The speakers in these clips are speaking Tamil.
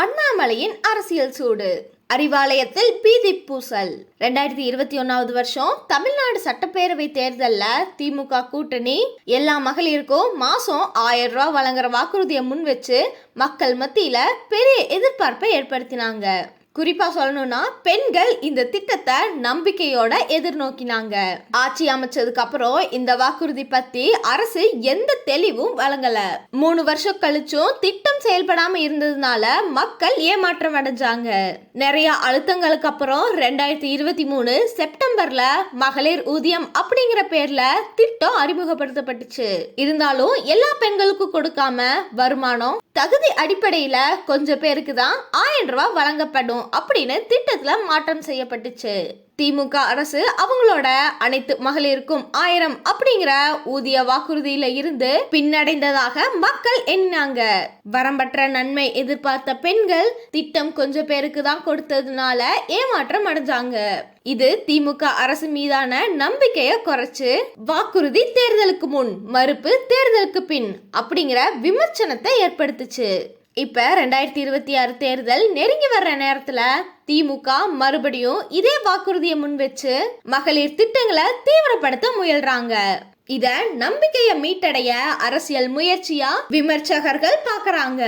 அண்ணாமலையின் அரசியல் சூடு. அறிவாலயத்தில் பீதி பூசல். 2021 வருஷம் தமிழ்நாடு சட்டப்பேரவை தேர்தலில் திமுக கூட்டணி எல்லா மகளிருக்கும் மாசம் 1000 ரூபாய் வழங்குற வாக்குறுதியை முன் வச்சு மக்கள் மத்தியில பெரிய எதிர்பார்ப்பை ஏற்படுத்தினாங்க. குறிப்பா சொல்லணும்னா பெண்கள் இந்த திட்டத்தை நம்பிக்கையோட எதிர்நோக்கினாங்க. ஆட்சி அமைச்சதுக்கு அப்புறம் இந்த வாக்குறுதி பத்தி அரசு எந்த தெளிவும் வழங்கல. 3 வருஷம் கழிச்சும் திட்டம் செயல்படாம இருந்ததுனால மக்கள் ஏமாற்றம் அடைஞ்சாங்க. நிறைய அழுத்தங்களுக்கு அப்புறம் 2023 செப்டம்பர்ல மகளிர் ஊதியம் அப்படிங்கிற பேர்ல திட்டம் அறிமுகப்படுத்தப்பட்டுச்சு. இருந்தாலும் எல்லா பெண்களுக்கும் கொடுக்காம வருமானம் தகுதி அடிப்படையில கொஞ்சம் பேருக்கு தான் 1000 ரூபாய் வழங்கப்படும் அப்படின்னு திட்டத்துல மாற்றம் செய்யப்பட்டுச்சு. திமுக அரசு அவங்களோட அனைத்து மகளிருக்கும் 1000 அப்படிங்கிற ஊதிய வாக்குறுதியில இருந்து பின்னடைந்ததாக மக்கள் எண்ணினாங்க. வரம்பற்ற நன்மை எதிர்பார்த்த பெண்கள் திட்டம் கொஞ்சம் பேருக்கு தான் கொடுத்ததுனால ஏமாற்றம் அடைஞ்சாங்க. இது திமுக அரசு மீதான நம்பிக்கையை குறைச்சு வாக்குறுதி தேர்தலுக்கு முன், மறுப்பு தேர்தலுக்கு பின் அப்படிங்கிற விமர்சனத்தை ஏற்படுத்துச்சு. இப்ப 2026 தேர்தல் நெருங்கி வர்ற நேரத்துல திமுக மறுபடியும் இதே வாக்குறுதியை முன் வச்சு மகளிர் திட்டங்களை தீவிரப்படுத்த முயல்றாங்க. இத நம்பிக்கையை மீட்டடைய அரசியல் முயற்சியா விமர்சகர்கள் பாக்குறாங்க.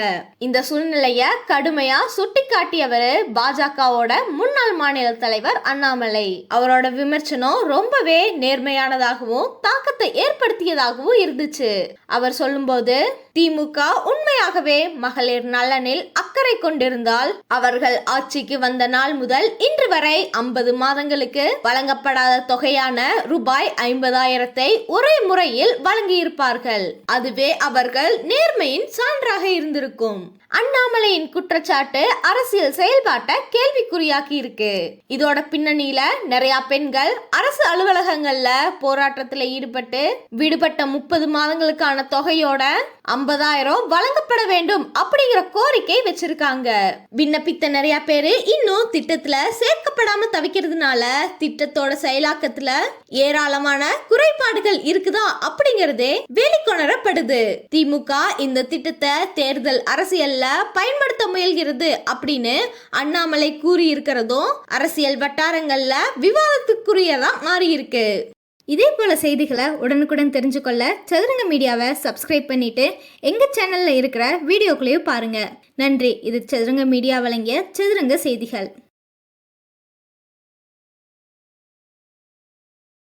இந்த சூழ்நிலைய கடுமையா சுட்டி காட்டியவர் பாஜகவோட முன்னாள் மாநில தலைவர் அண்ணாமலை. அவரோட விமர்சனம் ரொம்பவே நேர்மையானதாகவும் தாக்கத்தை ஏற்படுத்தியதாகவும் இருந்துச்சு. அவர் சொல்லும்போது, திமுக உண்மையாகவே மகளிர் நலனில் அக்கறை கொண்டிருந்தால் அவர்கள் ஆட்சிக்கு வந்த நாள் முதல் இன்று வரை 50 மாதங்களுக்கு வழங்கப்படாத தொகையான ரூபாய் 50,000 ஒரே முறையில் வழங்கியிருப்பார்கள். அதுவே அவர்கள் நேர்மையின் சான்றாக இருந்திருக்கும். அண்ணாமலையின் குற்றச்சாட்டு அரசியல் செயல்பாட்டை கேள்விக்குறியாக்கி இருக்கு. இதோட பின்னணியில நிறைய பெண்கள் அரசு அலுவலகங்கள்ல போராட்டத்துல ஈடுபட்டு விடுபட்ட 30 மாதங்களுக்கான தொகையோட 50,000 வழங்கப்பட வேண்டும் அப்படிங்கிற கோரிக்கை வச்சிருக்காங்க. விண்ணப்பித்த நிறைய பேரு இன்னும் திட்டத்துல சேர்க்கப்படாம தவிக்கிறதுனால திட்டத்தோட செயலாக்கத்துல ஏராளமான குறைபாடுகள் இருக்குதா அப்படிங்கறதே வெளிக்கொணரப்படுது. திமுக இந்த திட்டத்தை தேர்தல் அரசியல் பயன்படுத்த முயல்கிறது அப்படின்னு அண்ணாமலை கூறி இருக்கிறதும் அரசியல் வட்டாரங்கள்ல விவாதத்துக்குரியதா மாறி இருக்கு. இதே போல செய்திகளை உடனுக்குடன் தெரிஞ்சுக்கொள்ள சதுரங்க மீடியாவை சப்ஸ்கிரைப் பண்ணிட்டு எங்க சேனல்ல இருக்கிற வீடியோக்களையும் பாருங்க. நன்றி. இது சதுரங்க மீடியா வழங்கிய சதுரங்க செய்திகள்.